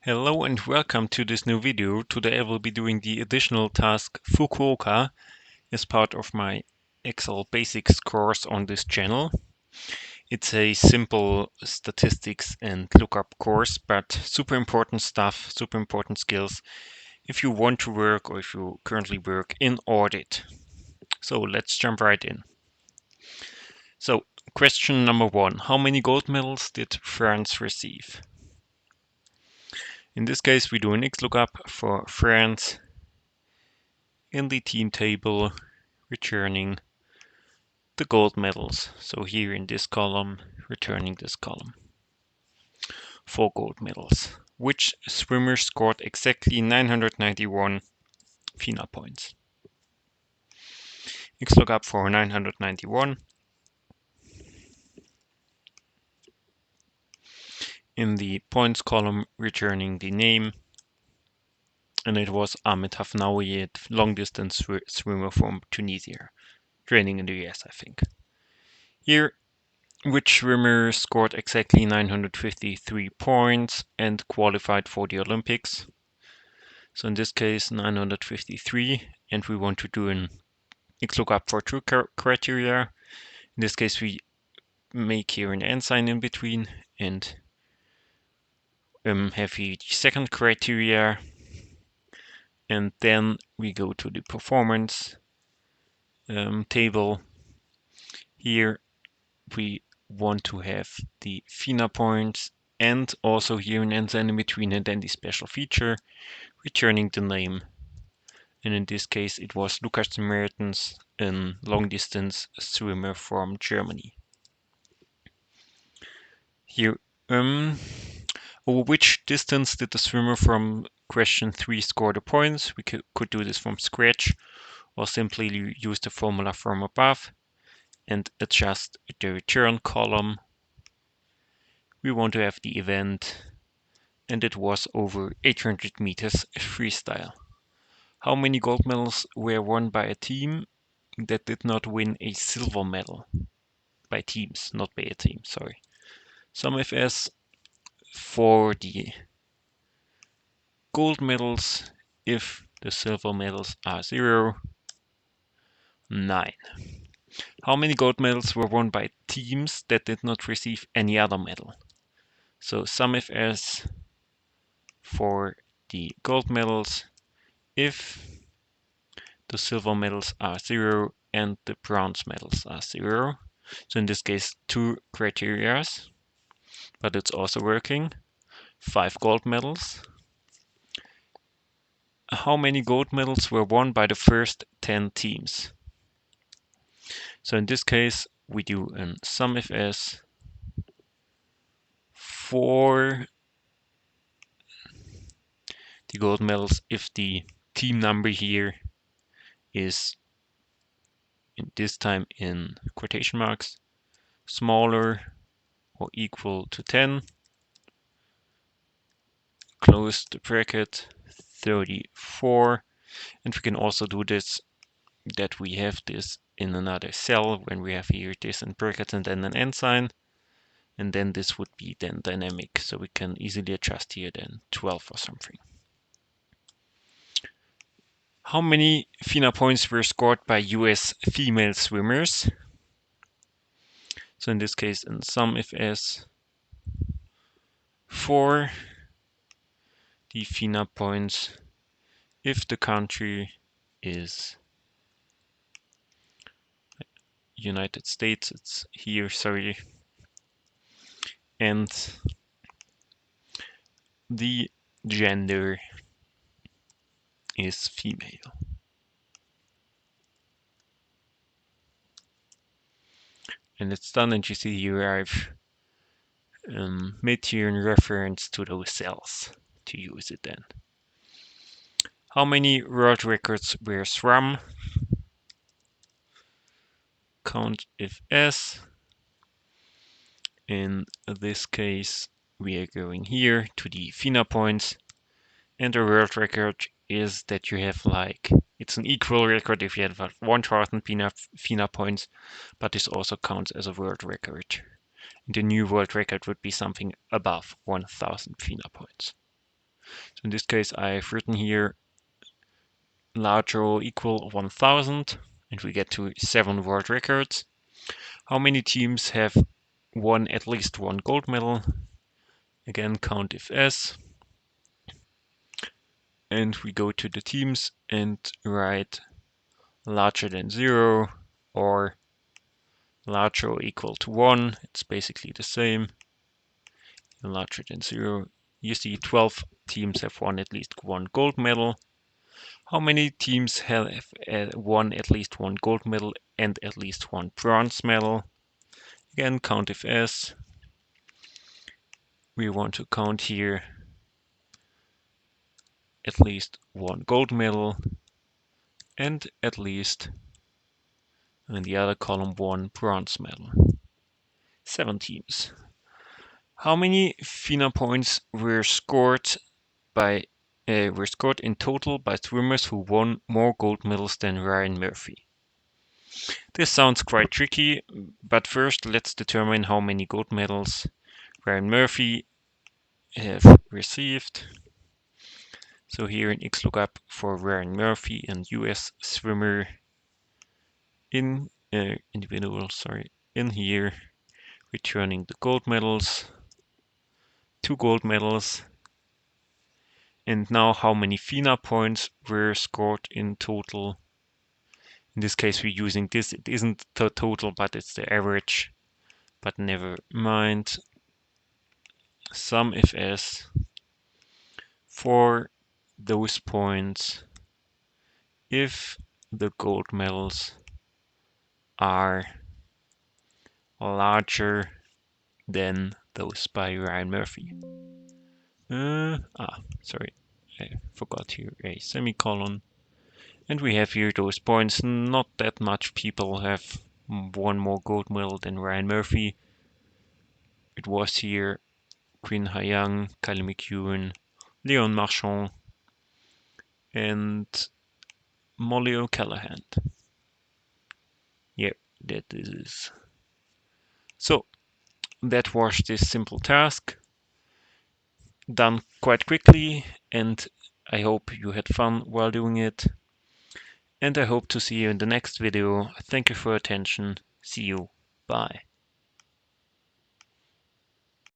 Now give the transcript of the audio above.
Hello and welcome to this new video. Today I will be doing the additional task Fukuoka as part of my Excel Basics course on this channel. It's a simple statistics and lookup course, but super important stuff, super important skills if you want to work or if you currently work in audit. So let's jump right in. So question number 1, how many gold medals did France receive? In this case, we do an XLOOKUP for France in the team table, returning the gold medals. So here in this column, returning this column. 4 gold medals. Which swimmer scored exactly 991 FINA points? XLOOKUP for 991. In the points column, returning the name. And it was Ahmed Hafnaoui, long distance swimmer from Tunisia, training in the US, I think. Here, which swimmer scored exactly 953 points and qualified for the Olympics? So in this case, 953, and we want to do an XLOOKUP for two criteria. In this case, we make here an and sign in between and have the second criteria. And then we go to the performance table. Here we want to have the FINA points and also here an and sign in between, and then the special feature, returning the name. And in this case, it was Lucas Mertens, a long-distance swimmer from Germany. Here, over which distance did the swimmer from question 3 score the points? We could do this from scratch or simply use the formula from above and adjust the return column. We want to have the event, and it was over 800 meters freestyle. How many gold medals were won by a team that did not win a silver medal? By teams, not by a team, sorry. Sum FS for the gold medals, if the silver medals are 0, 9. How many gold medals were won by teams that did not receive any other medal? So sum FS for the gold medals, if the silver medals are 0 and the bronze medals are 0. So in this case, 2 criteria, but it's also working. 5 gold medals. How many gold medals were won by the first 10 teams? So in this case, we do a sum FS for the gold medals if the team number here is, in this time in quotation marks, smaller or equal to 10. Close the bracket, 34. And we can also do this, that we have this in another cell when we have here this in brackets and then an and sign. And then this would be then dynamic. So we can easily adjust here then 12 or something. How many FINA points were scored by US female swimmers? So in this case, in sum FS for the FINA points if the country is United States, it's here, sorry, and the gender is female. And it's done, and you see here I've made here in reference to those cells to use it then. How many world records were swum? Count if S. In this case, we are going here to the FINA points, and the world record is that you have it's an equal record if you have 1000 FINA points, but this also counts as a world record. The new world record would be something above 1000 FINA points. So in this case, I've written here larger or equal 1000, and we get to 7 world records. How many teams have won at least one gold medal? Again, count if S. And we go to the teams and write larger than 0 or larger or equal to 1. It's basically the same. Larger than 0. You see 12 teams have won at least one gold medal. How many teams have won at least one gold medal and at least one bronze medal? Again, count if S. We want to count here at least one gold medal and at least, in the other column, one bronze medal. 7 teams. How many FINA points were scored in total by swimmers who won more gold medals than Ryan Murphy? This sounds quite tricky, but first let's determine how many gold medals Ryan Murphy have received. So here in Lookup for Ryan Murphy, and US swimmer in in here, returning the gold medals, 2 gold medals. And now how many FINA points were scored in total? In this case, we're using this. It isn't the total, but it's the average. But never mind. Sum if S for those points if the gold medals are larger than those by Ryan Murphy. Sorry, I forgot here a semicolon. And we have here those points. Not that much people have won more gold medal than Ryan Murphy. It was here Quinn Hyang, Kylie McEwen, Leon Marchand, and Molly O'Callaghan. Yeah, that is. So that was this simple task, done quite quickly, and I hope you had fun while doing it. And I hope to see you in the next video. Thank you for your attention. See you. Bye.